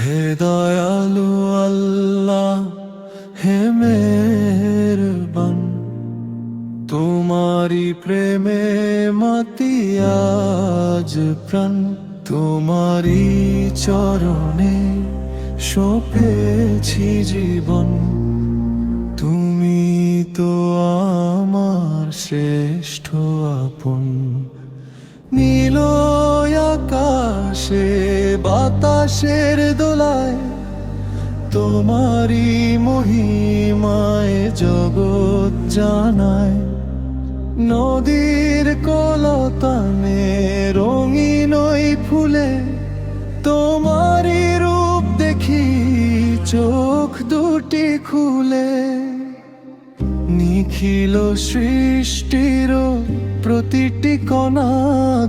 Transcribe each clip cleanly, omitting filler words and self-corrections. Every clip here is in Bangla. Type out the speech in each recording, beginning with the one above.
হে দয়ালু আল্লাহ, হে মেহেরবান, তোমারি প্রেমে মাতি আজ প্রাণ। তোমারি চরণে সঁপেছি জীবন। তুমি তো আমার শ্রেষ্ঠ আপন। নীল আকাশে বাতাসের দোলায় তোমারি মহিমায় জগৎ জানায়। নদীর কলতানে রঙিন ওই ফুলে তোমারি রূপ দেখি চোখ দুটি খুলে। নিখিল সৃষ্টির প্রতিটি কণা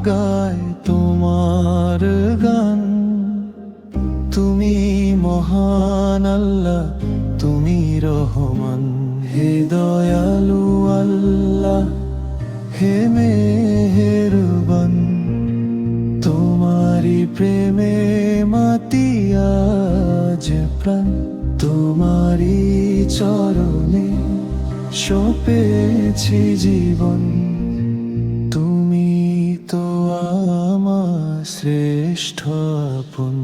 গায় তোমার গান। তুমি মহান আল্লাহ, তুমি রহমান। হে দয়ালু আল্লাহ, হে মেহেরবান, তোমারি প্রেমে মাতি আজ প্রাণ। তোমারি চরণে সঁপেছি জীবন। তুমি তো আমার শ্রেষ্ঠ আপন।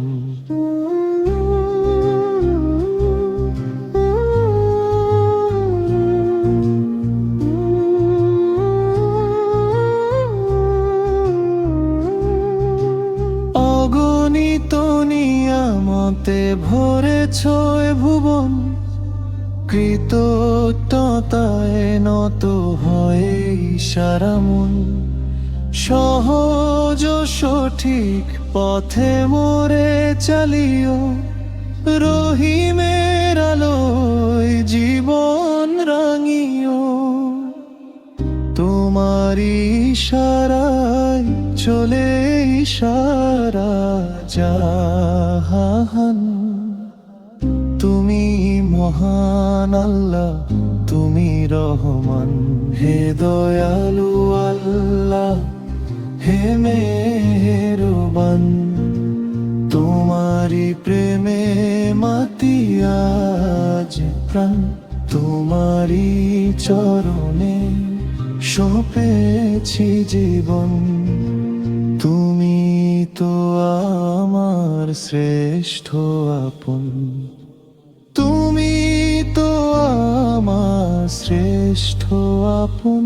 অগণিত নিয়ামতে ভরেছ এ ভুবন। কৃতজ্ঞতায় নত হয় সারা মন। সহজ সঠিক পথে মোরে চালিও। রহিমের আলোয় জীবন রাঙিও। তোমারি ইশারায় চলে সারা জাহান। তুমি মহান আল্লাহ, তুমি রহমান। হে দয়ালু আল্লাহ, হে মেহেরবান, তোমারি প্রেমে মাতি আজ প্রাণ। তোমারি চরণে সঁপেছি জীবন। তুমি তো আমার শ্রেষ্ঠ আপন। তুমি তো আমার শ্রেষ্ঠ আপন।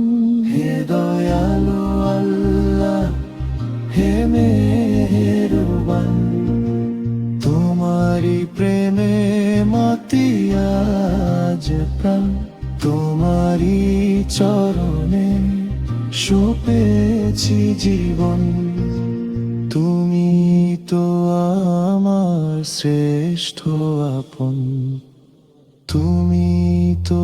হে দয়ালু আল্লাহ, হে মেহেরবান, তোমারি প্রেমে মাতি আজ প্রাণ। তোমারি চরণে সঁপেছি জীবন। তুমি তো আমার শ্রেষ্ঠ আপন। তুমি তো